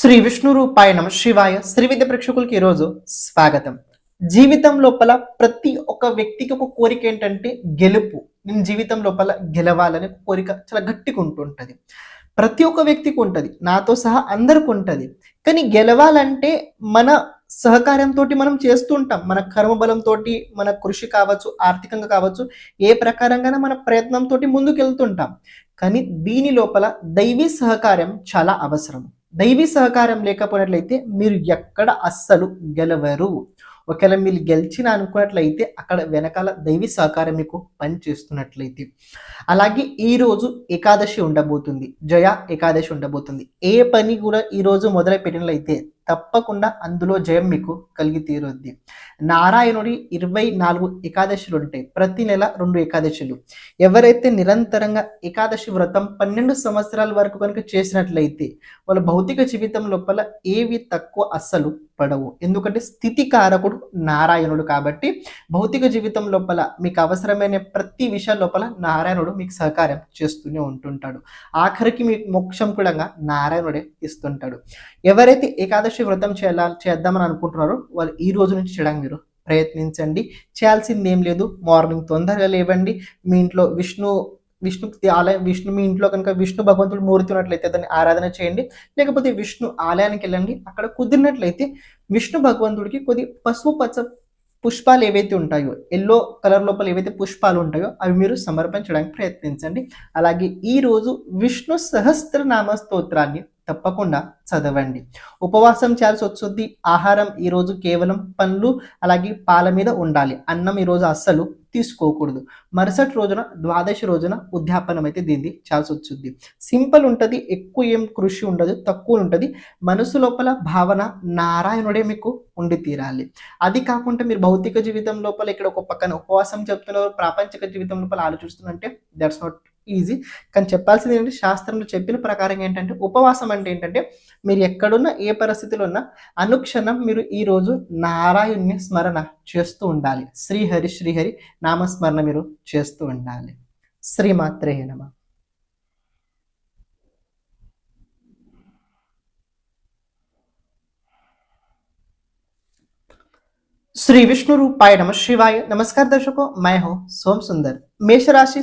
శ్రీ విష్ణు రూపాయ నమ శివాయ శ్రీ విద్య ప్రేక్షకులకి ఈరోజు స్వాగతం. జీవితం లోపల ప్రతి ఒక్క వ్యక్తికి ఒక కోరిక ఏంటంటే గెలుపు. నేను జీవితం లోపల గెలవాలనే కోరిక చాలా గట్టిగా ఉంటుంటది. ప్రతి ఒక్క వ్యక్తికి ఉంటుంది, నాతో సహా అందరికి ఉంటుంది. కానీ గెలవాలంటే మన సహకారంతో మనం చేస్తూ ఉంటాం. మన కర్మబలంతో, మన కృషి కావచ్చు, ఆర్థికంగా కావచ్చు, ఏ ప్రకారంగా మన ప్రయత్నంతో ముందుకు వెళ్తుంటాం. కానీ దీని లోపల దైవీ సహకారం చాలా అవసరం. దైవీ సహకారం లేకపోయినట్లయితే మీరు ఎక్కడ అస్సలు గెలవరు. ఒకవేళ మీరు గెలిచిన అనుకున్నట్లయితే అక్కడ వెనకాల దైవీ సహకారం మీకు పనిచేస్తున్నట్లయితే. అలాగే ఈరోజు ఏకాదశి ఉండబోతుంది, జయ ఏకాదశి ఉండబోతుంది. ఏ పని కూడా ఈరోజు మొదలు పెట్టినట్లయితే తప్పకుండా అందులో జయం మీకు కలిగి తీరుద్ది. నారాయణుడి 24 ఏకాదశులు ఉంటాయి, ప్రతి నెల 2 ఏకాదశులు. ఎవరైతే నిరంతరంగా ఏకాదశి వ్రతం 12 సంవత్సరాల వరకు కనుక చేసినట్లయితే వాళ్ళ భౌతిక జీవితం లోపల ఏవి తక్కువ అస్సలు పడవు. ఎందుకంటే స్థితి కారకుడు నారాయణుడు కాబట్టి భౌతిక జీవితం లోపల మీకు అవసరమైన ప్రతి విషయం లోపల నారాయణుడు మీకు సహకారం చేస్తూనే ఉంటుంటాడు. ఆఖరికి మీకు మోక్షం కూడా నారాయణుడే ఇస్తుంటాడు. ఎవరైతే ఏకాదశి వ్రతం చేద్దామని అనుకుంటున్నారో వాళ్ళు ఈ రోజు నుంచి చేయడానికి మీరు ప్రయత్నించండి. చేయాల్సింది ఏం లేదు, మార్నింగ్ తొందరగా లేవండి. మీ ఇంట్లో విష్ణు ఆలయం మీ ఇంట్లో కనుక విష్ణు భగవంతుడు మూర్తి ఉన్నట్లయితే దాన్ని ఆరాధన చేయండి. లేకపోతే విష్ణు ఆలయానికి వెళ్ళండి. అక్కడ కుదిరినట్లయితే విష్ణు భగవంతుడికి కొద్ది పసుపు పచ్చ పుష్పాలు ఏవైతే ఉంటాయో, ఎల్లో కలర్ లోపల ఏవైతే పుష్పాలు ఉంటాయో అవి మీరు సమర్పించడానికి ప్రయత్నించండి. అలాగే ఈ రోజు విష్ణు సహస్రనామ స్తోత్రాన్ని తప్పకుండా చదవండి. ఉపవాసం చేయాల్సి వస్తుంది. ఆహారం ఈరోజు కేవలం పండ్లు అలాగే పాల మీద ఉండాలి. అన్నం ఈరోజు అస్సలు తీసుకోకూడదు. మరుసటి రోజున ద్వాదశి రోజున ఉద్యాపనం అయితే దీన్ని చేయాల్సి వచ్చింది. సింపుల్ ఉంటుంది, ఎక్కువ ఏం కృషి ఉండదు, తక్కువ ఉంటుంది. మనసు లోపల భావన నారాయణుడే మీకు ఉండి తీరాలి. అది కాకుండా మీరు భౌతిక జీవితం లోపల ఇక్కడ ఒక పక్కన ఉపవాసం చెప్తున్నారు, ప్రాపంచిక జీవితం లోపల ఆలోచిస్తున్నంటే దట్స్ నాట్ ఈజీ. కానీ చెప్పాల్సింది ఏంటంటే శాస్త్రంలో చెప్పిన ప్రకారం ఏంటంటే ఉపవాసం అంటే ఏంటంటే మీరు ఎక్కడున్నా ఏ పరిస్థితిలో ఉన్నా అనుక్షణం మీరు ఈరోజు నారాయణ్య స్మరణ చేస్తూ ఉండాలి. శ్రీహరి శ్రీహరి నామస్మరణ మీరు చేస్తూ ఉండాలి. శ్రీమాత్రే నమః. श्री विष्णु रूपाय नमः शिवाय। नमस्कार दर्शकों, मैं हूं सोम सुंदर। मेष राशि